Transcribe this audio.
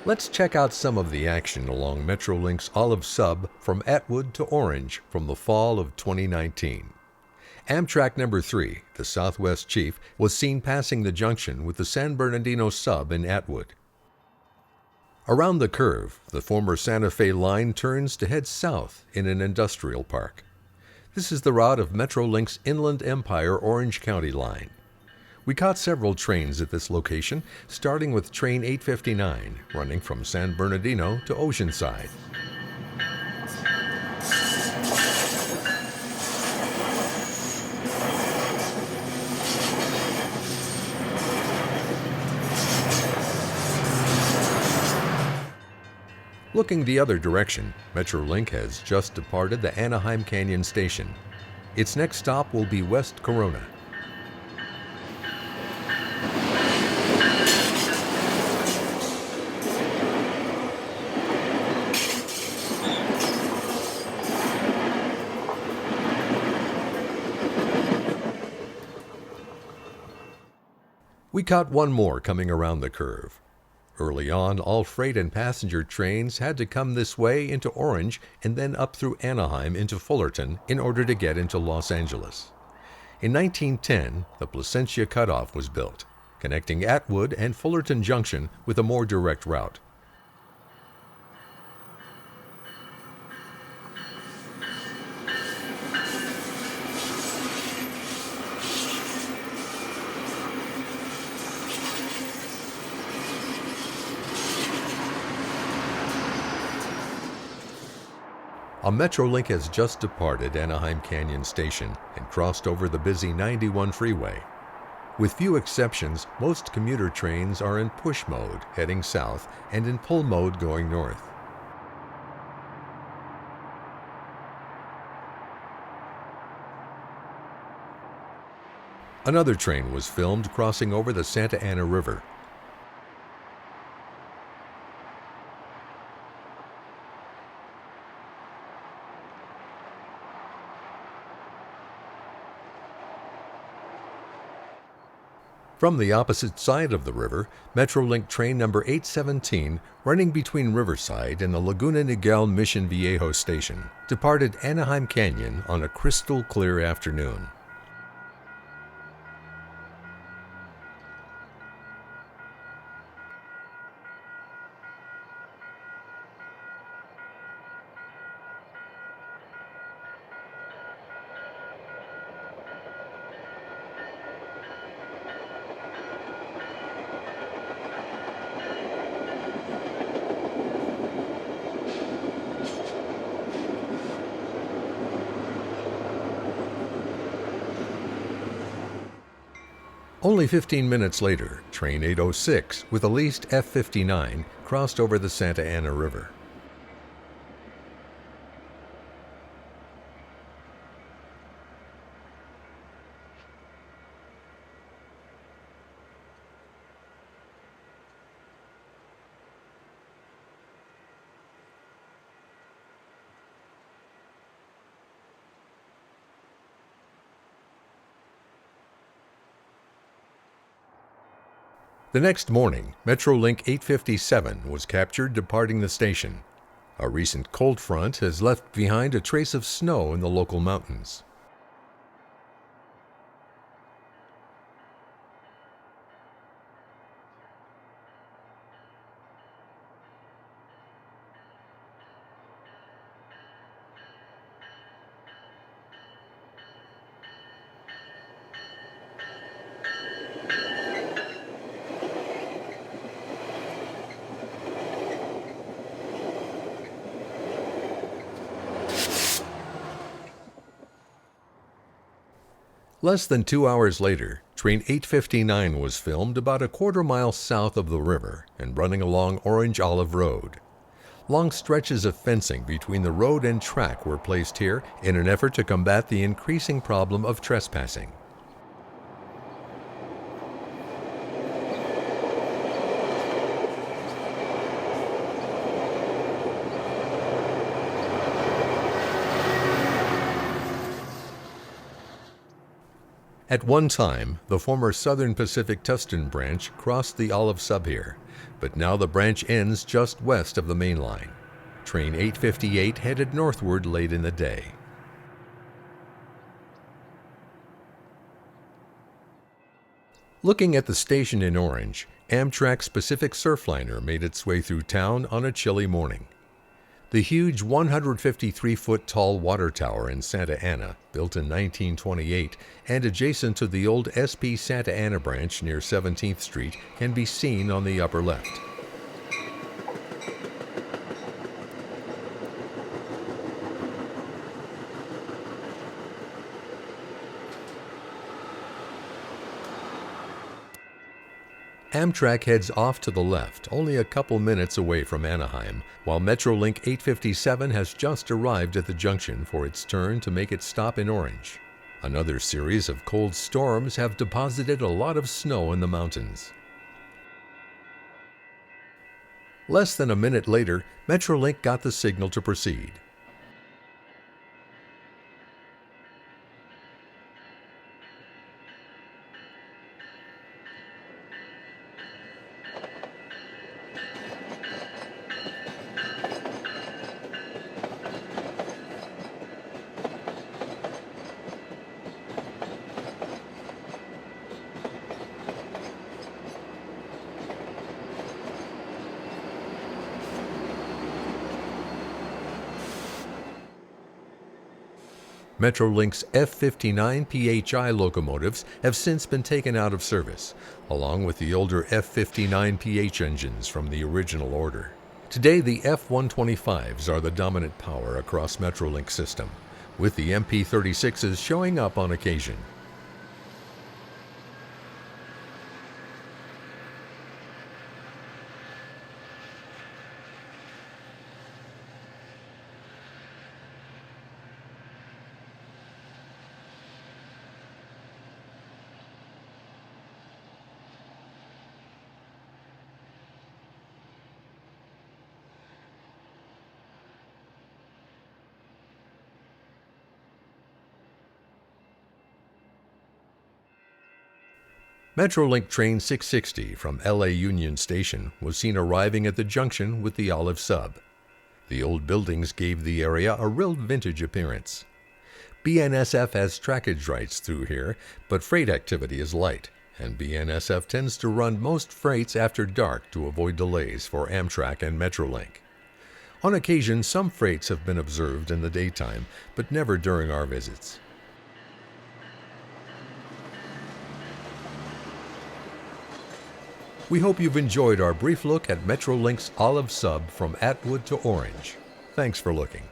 Let's check out some of the action along Metrolink's Olive Sub from Atwood to Orange from the fall of 2019. Amtrak number 3, the Southwest Chief, was seen passing the junction with the San Bernardino Sub in Atwood. Around the curve, the former Santa Fe line turns to head south in an industrial park. This is the route of Metrolink's Inland Empire Orange County line. We caught several trains at this location, starting with train 859, running from San Bernardino to Oceanside. Looking the other direction, Metrolink has just departed the Anaheim Canyon Station. Its next stop will be West Corona. We caught one more coming around the curve. Early on, all freight and passenger trains had to come this way into Orange and then up through Anaheim into Fullerton in order to get into Los Angeles. In 1910, the Placentia Cutoff was built, connecting Atwood and Fullerton Junction with a more direct route. A Metrolink has just departed Anaheim Canyon Station and crossed over the busy 91 freeway. With few exceptions, most commuter trains are in push mode heading south and in pull mode going north. Another train was filmed crossing over the Santa Ana River. From the opposite side of the river, Metrolink train number 817, running between Riverside and the Laguna Niguel Mission Viejo station, departed Anaheim Canyon on a crystal clear afternoon. Only 15 minutes later, train 806 with a leased F-59 crossed over the Santa Ana River. The next morning, Metrolink 857 was captured departing the station. A recent cold front has left behind a trace of snow in the local mountains. Less than 2 hours later, train 859 was filmed about a quarter-mile south of the river and running along Orange Olive Road. Long stretches of fencing between the road and track were placed here in an effort to combat the increasing problem of trespassing. At one time, the former Southern Pacific Tustin branch crossed the Olive Sub here, but now the branch ends just west of the main line. Train 858 headed northward late in the day. Looking at the station in Orange, Amtrak's Pacific Surfliner made its way through town on a chilly morning. The huge 153-foot tall water tower in Santa Ana, built in 1928 and adjacent to the old SP Santa Ana branch near 17th Street, can be seen on the upper left. Amtrak heads off to the left, only a couple minutes away from Anaheim, while Metrolink 857 has just arrived at the junction for its turn to make its stop in Orange. Another series of cold storms have deposited a lot of snow in the mountains. Less than a minute later, Metrolink got the signal to proceed. Metrolink's F-59 PHI locomotives have since been taken out of service, along with the older F-59 PH engines from the original order. Today, the F-125s are the dominant power across Metrolink's system, with the MP-36s showing up on occasion. Metrolink train 660 from LA Union Station was seen arriving at the junction with the Olive Sub. The old buildings gave the area a real vintage appearance. BNSF has trackage rights through here, but freight activity is light, and BNSF tends to run most freights after dark to avoid delays for Amtrak and Metrolink. On occasion, some freights have been observed in the daytime, but never during our visits. We hope you've enjoyed our brief look at Metrolink's Olive Sub from Atwood to Orange. Thanks for looking.